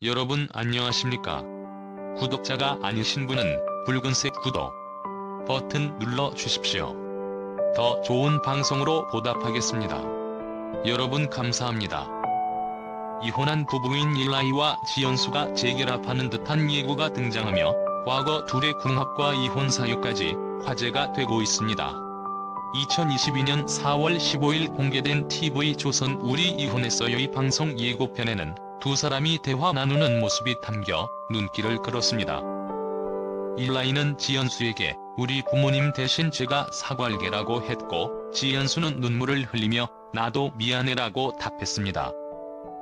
여러분 안녕하십니까? 구독자가 아니신 분은 붉은색 구독 버튼 눌러 주십시오. 더 좋은 방송으로 보답하겠습니다. 여러분 감사합니다. 이혼한 부부인 일라이와 지연수가 재결합하는 듯한 예고가 등장하며 과거 둘의 궁합과 이혼 사유까지 화제가 되고 있습니다. 2022년 4월 15일 공개된 TV조선 우리 이혼했어요의 방송 예고편에는 두 사람이 대화 나누는 모습이 담겨 눈길을 끌었습니다. 일라이는 지연수에게 우리 부모님 대신 제가 사과할게라고 했고, 지연수는 눈물을 흘리며 나도 미안해라고 답했습니다.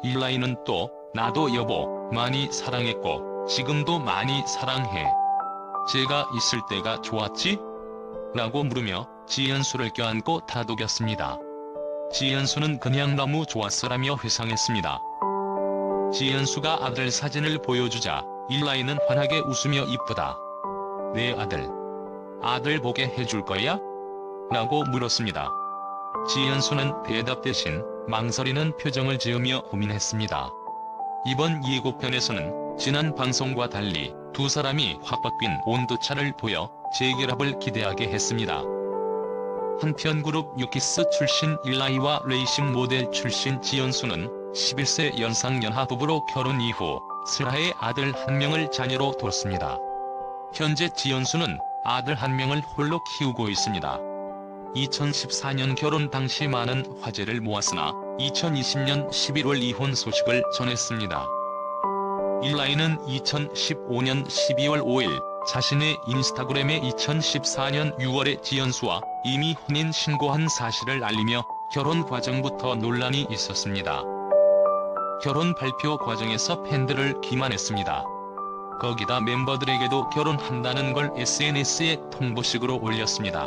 일라이는 또 나도 여보 많이 사랑했고 지금도 많이 사랑해. 제가 있을 때가 좋았지? 라고 물으며 지연수를 껴안고 다독였습니다. 지연수는 그냥 너무 좋았어라며 회상했습니다. 지연수가 아들 사진을 보여주자 일라이는 환하게 웃으며 이쁘다. 내 아들 보게 해줄 거야? 라고 물었습니다. 지연수는 대답 대신 망설이는 표정을 지으며 고민했습니다. 이번 예고편에서는 지난 방송과 달리 두 사람이 확 바뀐 온도차를 보여 재결합을 기대하게 했습니다. 한편 그룹 유키스 출신 일라이와 레이싱 모델 출신 지연수는 11세 연상연하 부부로 결혼 이후 슬하의 아들 한 명을 자녀로 뒀습니다. 현재 지연수는 아들 한 명을 홀로 키우고 있습니다. 2014년 결혼 당시 많은 화제를 모았으나 2020년 11월 이혼 소식을 전했습니다. 일라이는 2015년 12월 5일 자신의 인스타그램에 2014년 6월에 지연수와 이미 혼인 신고한 사실을 알리며 결혼 과정부터 논란이 있었습니다. 결혼 발표 과정에서 팬들을 기만했습니다. 거기다 멤버들에게도 결혼한다는 걸 SNS에 통보식으로 올렸습니다.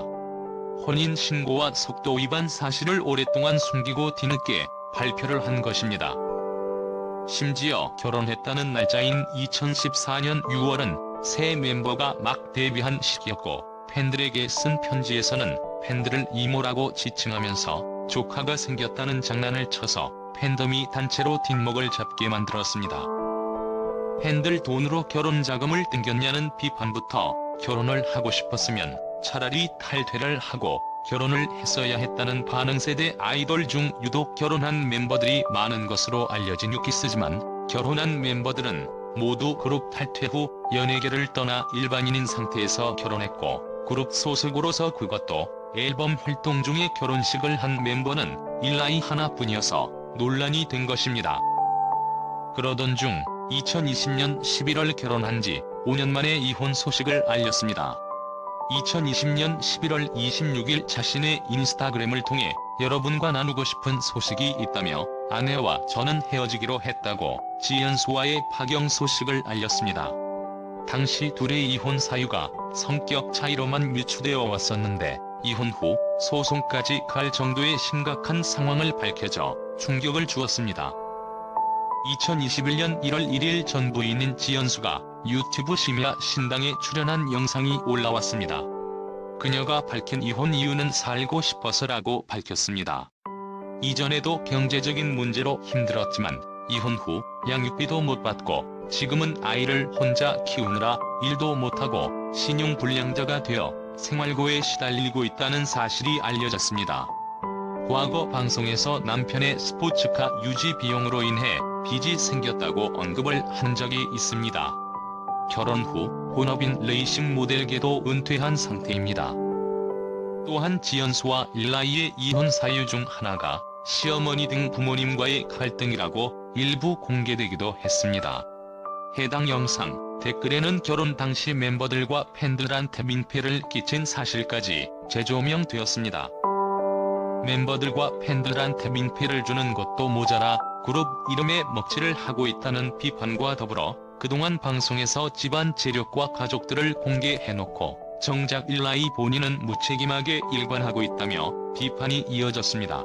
혼인 신고와 속도 위반 사실을 오랫동안 숨기고 뒤늦게 발표를 한 것입니다. 심지어 결혼했다는 날짜인 2014년 6월은 새 멤버가 막 데뷔한 시기였고, 팬들에게 쓴 편지에서는 팬들을 이모라고 지칭하면서 조카가 생겼다는 장난을 쳐서 팬덤이 단체로 뒷목을 잡게 만들었습니다. 팬들 돈으로 결혼 자금을 땡겼냐는 비판부터 결혼을 하고 싶었으면 차라리 탈퇴를 하고 결혼을 했어야 했다는 반응. 세대 아이돌 중 유독 결혼한 멤버들이 많은 것으로 알려진 유키스지만, 결혼한 멤버들은 모두 그룹 탈퇴 후 연예계를 떠나 일반인인 상태에서 결혼했고, 그룹 소속으로서 그것도 앨범 활동 중에 결혼식을 한 멤버는 일라이 하나뿐이어서 논란이 된 것입니다. 그러던 중 2020년 11월 결혼한 지 5년 만에 이혼 소식을 알렸습니다. 2020년 11월 26일 자신의 인스타그램을 통해 여러분과 나누고 싶은 소식이 있다며 아내와 저는 헤어지기로 했다고 지연수와의 파경 소식을 알렸습니다. 당시 둘의 이혼 사유가 성격 차이로만 유추되어 왔었는데, 이혼 후 소송까지 갈 정도의 심각한 상황을 밝혀져 충격을 주었습니다. 2021년 1월 1일 전 부인인 지연수가 유튜브 심야 신당에 출연한 영상이 올라왔습니다. 그녀가 밝힌 이혼 이유는 살고 싶어서라고 밝혔습니다. 이전에도 경제적인 문제로 힘들었지만 이혼 후 양육비도 못 받고 지금은 아이를 혼자 키우느라 일도 못하고 신용불량자가 되어 생활고에 시달리고 있다는 사실이 알려졌습니다. 과거 방송에서 남편의 스포츠카 유지 비용으로 인해 빚이 생겼다고 언급을 한 적이 있습니다. 결혼 후 본업인 레이싱 모델계도 은퇴한 상태입니다. 또한 지연수와 일라이의 이혼 사유 중 하나가 시어머니 등 부모님과의 갈등이라고 일부 공개되기도 했습니다. 해당 영상 댓글에는 결혼 당시 멤버들과 팬들한테 민폐를 끼친 사실까지 재조명되었습니다. 멤버들과 팬들한테 민폐를 주는 것도 모자라 그룹 이름에 먹칠을 하고 있다는 비판과 더불어 그동안 방송에서 집안 재력과 가족들을 공개해놓고 정작 일라이 본인은 무책임하게 일관하고 있다며 비판이 이어졌습니다.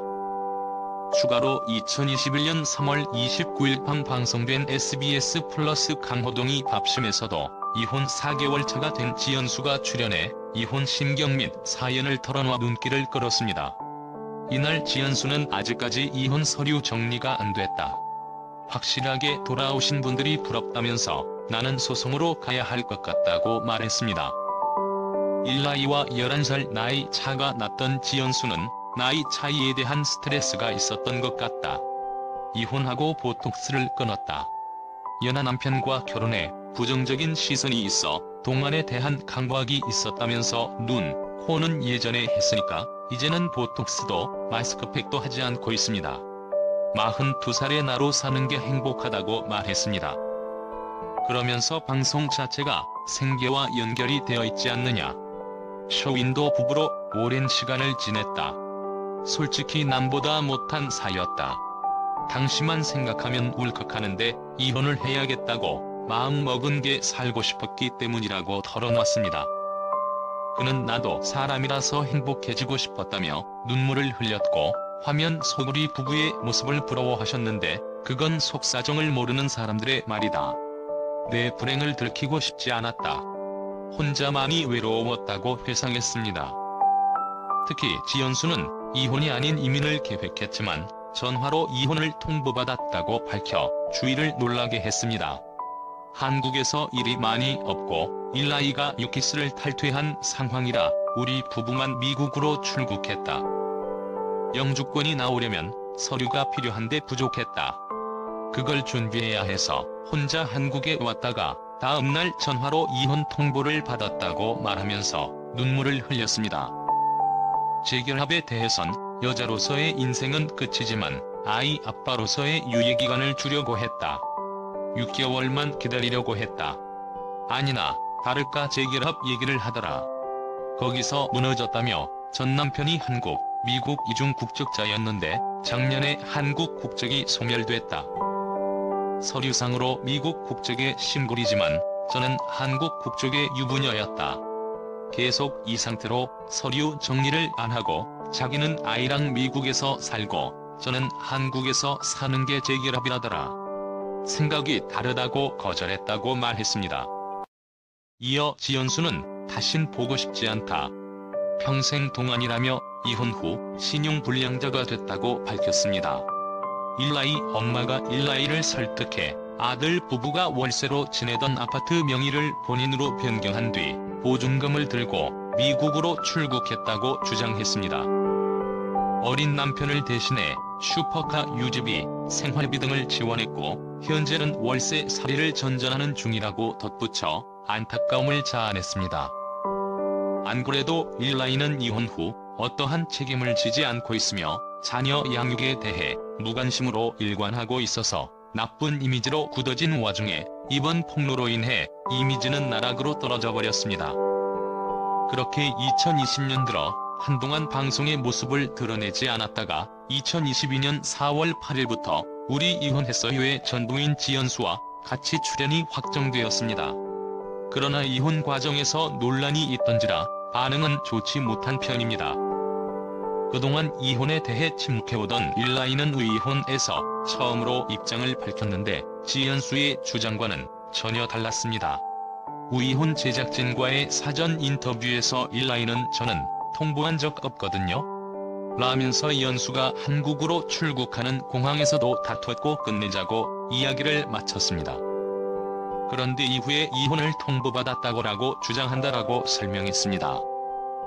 추가로 2021년 3월 29일 밤 방송된 SBS 플러스 강호동이 밥심에서도 이혼 4개월 차가 된 지연수가 출연해 이혼 심경 및 사연을 털어놔 눈길을 끌었습니다. 이날 지연수는 아직까지 이혼 서류 정리가 안 됐다. 확실하게 돌아오신 분들이 부럽다면서 나는 소송으로 가야 할 것 같다고 말했습니다. 일라이와 11살 나이 차가 났던 지연수는 나이 차이에 대한 스트레스가 있었던 것 같다. 이혼하고 보톡스를 끊었다. 연하 남편과 결혼해 부정적인 시선이 있어 동안에 대한 강박이 있었다면서 눈, 코는 예전에 했으니까 이제는 보톡스도 마스크팩도 하지 않고 있습니다. 42살의 나로 사는 게 행복하다고 말했습니다. 그러면서 방송 자체가 생계와 연결이 되어 있지 않느냐. 쇼윈도 부부로 오랜 시간을 지냈다. 솔직히 남보다 못한 사이였다. 당시만 생각하면 울컥하는데 이혼을 해야겠다고 마음먹은 게 살고 싶었기 때문이라고 털어놨습니다. 그는 나도 사람이라서 행복해지고 싶었다며 눈물을 흘렸고 화면 속 우리 부부의 모습을 부러워하셨는데 그건 속사정을 모르는 사람들의 말이다. 내 불행을 들키고 싶지 않았다. 혼자 많이 외로웠다고 회상했습니다. 특히 지연수는 이혼이 아닌 이민을 계획했지만 전화로 이혼을 통보받았다고 밝혀 주위를 놀라게 했습니다. 한국에서 일이 많이 없고 일라이가 유키스를 탈퇴한 상황이라 우리 부부만 미국으로 출국했다. 영주권이 나오려면 서류가 필요한데 부족했다. 그걸 준비해야 해서 혼자 한국에 왔다가 다음날 전화로 이혼 통보를 받았다고 말하면서 눈물을 흘렸습니다. 재결합에 대해선 여자로서의 인생은 끝이지만 아이 아빠로서의 유예기간을 주려고 했다. 6개월만 기다리려고 했다. 아니나 다를까 재결합 얘기를 하더라. 거기서 무너졌다며 전 남편이 한국, 미국 이중 국적자였는데 작년에 한국 국적이 소멸됐다. 서류상으로 미국 국적의 신골이지만 저는 한국 국적의 유부녀였다. 계속 이 상태로 서류 정리를 안 하고 자기는 아이랑 미국에서 살고 저는 한국에서 사는 게 재결합이라더라. 생각이 다르다고 거절했다고 말했습니다. 이어 지연수는 다신 보고 싶지 않다. 평생 동안이라며 이혼 후 신용불량자가 됐다고 밝혔습니다. 일라이 엄마가 일라이를 설득해 아들 부부가 월세로 지내던 아파트 명의를 본인으로 변경한 뒤 보증금을 들고 미국으로 출국했다고 주장했습니다. 어린 남편을 대신해 슈퍼카 유지비, 생활비 등을 지원했고 현재는 월세 살이를 전전하는 중이라고 덧붙여 안타까움을 자아냈습니다. 안 그래도 일라이는 이혼 후 어떠한 책임을 지지 않고 있으며 자녀 양육에 대해 무관심으로 일관하고 있어서 나쁜 이미지로 굳어진 와중에 이번 폭로로 인해 이미지는 나락으로 떨어져 버렸습니다. 그렇게 2020년 들어 한동안 방송의 모습을 드러내지 않았다가 2022년 4월 8일부터 우리 이혼했어요의 전부인 지연수와 같이 출연이 확정되었습니다. 그러나 이혼 과정에서 논란이 있던지라 반응은 좋지 못한 편입니다. 그동안 이혼에 대해 침묵해오던 일라이는 이혼에서 처음으로 입장을 밝혔는데 지연수의 주장과는 전혀 달랐습니다. 우이혼 제작진과의 사전 인터뷰에서 일라이는 저는 통보한 적 없거든요. 라면서 연수가 한국으로 출국하는 공항에서도 다퉜고 끝내자고 이야기를 마쳤습니다. 그런데 이후에 이혼을 통보받았다고라고 주장한다라고 설명했습니다.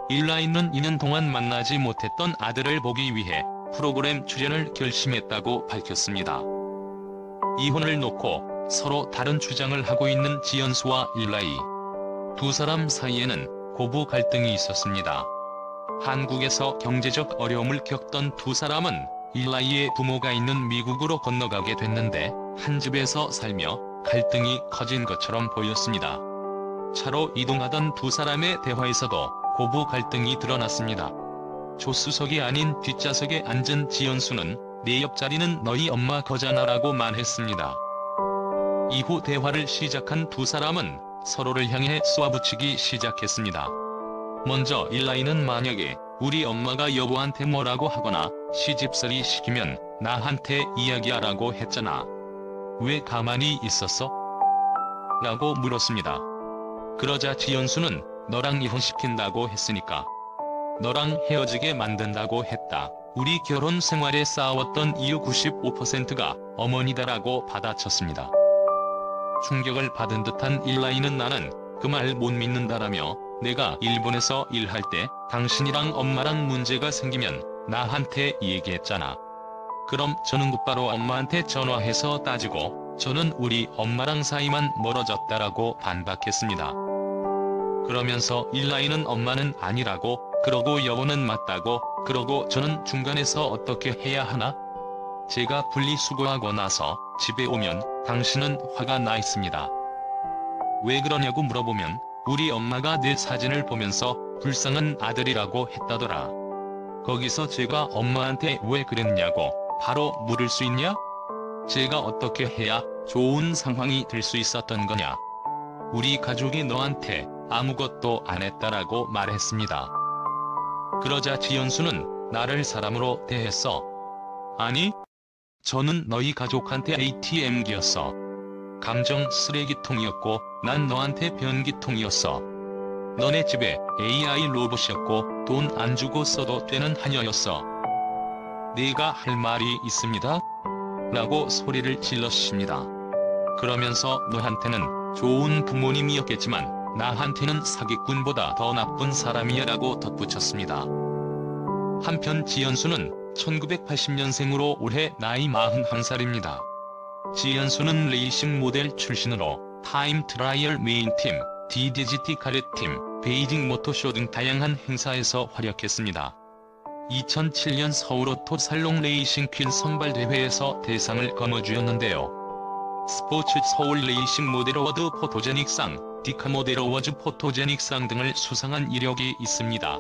일라이는 2년 동안 만나지 못했던 아들을 보기 위해 프로그램 출연을 결심했다고 밝혔습니다. 이혼을 놓고 서로 다른 주장을 하고 있는 지연수와 일라이. 두 사람 사이에는 고부 갈등이 있었습니다. 한국에서 경제적 어려움을 겪던 두 사람은 일라이의 부모가 있는 미국으로 건너가게 됐는데 한 집에서 살며 갈등이 커진 것처럼 보였습니다. 차로 이동하던 두 사람의 대화에서도 고부 갈등이 드러났습니다. 조수석이 아닌 뒷좌석에 앉은 지연수는 내 옆자리는 너희 엄마 거잖아라고 말했습니다. 이후 대화를 시작한 두 사람은 서로를 향해 쏘아붙이기 시작했습니다. 먼저 일라이는 만약에 우리 엄마가 여보한테 뭐라고 하거나 시집살이 시키면 나한테 이야기하라고 했잖아. 왜 가만히 있었어? 라고 물었습니다. 그러자 지연수는 너랑 이혼시킨다고 했으니까 너랑 헤어지게 만든다고 했다. 우리 결혼 생활에 쌓아왔던 이유 95%가 어머니다라고 받아쳤습니다. 충격을 받은 듯한 일라이는 나는 그 말 못 믿는다라며 내가 일본에서 일할 때 당신이랑 엄마랑 문제가 생기면 나한테 얘기했잖아. 그럼 저는 곧바로 엄마한테 전화해서 따지고 저는 우리 엄마랑 사이만 멀어졌다라고 반박했습니다. 그러면서 일라이는 엄마는 아니라고, 그러고 여보는 맞다고, 그러고 저는 중간에서 어떻게 해야 하나? 제가 분리수거하고 나서 집에 오면 당신은 화가 나 있습니다. 왜 그러냐고 물어보면 우리 엄마가 내 사진을 보면서 불쌍한 아들이라고 했다더라. 거기서 제가 엄마한테 왜 그랬냐고 바로 물을 수 있냐? 제가 어떻게 해야 좋은 상황이 될 수 있었던 거냐? 우리 가족이 너한테 아무것도 안 했다라고 말했습니다. 그러자 지연수는 나를 사람으로 대했어. 아니, 저는 너희 가족한테 ATM기였어. 감정 쓰레기통이었고 난 너한테 변기통이었어. 너네 집에 AI 로봇이었고 돈 안 주고 써도 되는 하녀였어. 내가 할 말이 있습니다. 라고 소리를 질렀습니다. 그러면서 너한테는 좋은 부모님이었겠지만 나한테는 사기꾼보다 더 나쁜 사람이야 라고 덧붙였습니다. 한편 지연수는 1980년생으로 올해 나이 41살입니다. 지연수는 레이싱 모델 출신으로 타임 트라이얼 메인팀, DDGT 카레팀, 베이징 모터쇼 등 다양한 행사에서 활약했습니다. 2007년 서울오토 살롱 레이싱 퀸 선발대회에서 대상을 거머쥐었는데요. 스포츠 서울 레이싱 모델 어워드 포토제닉상, 디카 모델 어워즈 포토제닉상 등을 수상한 이력이 있습니다.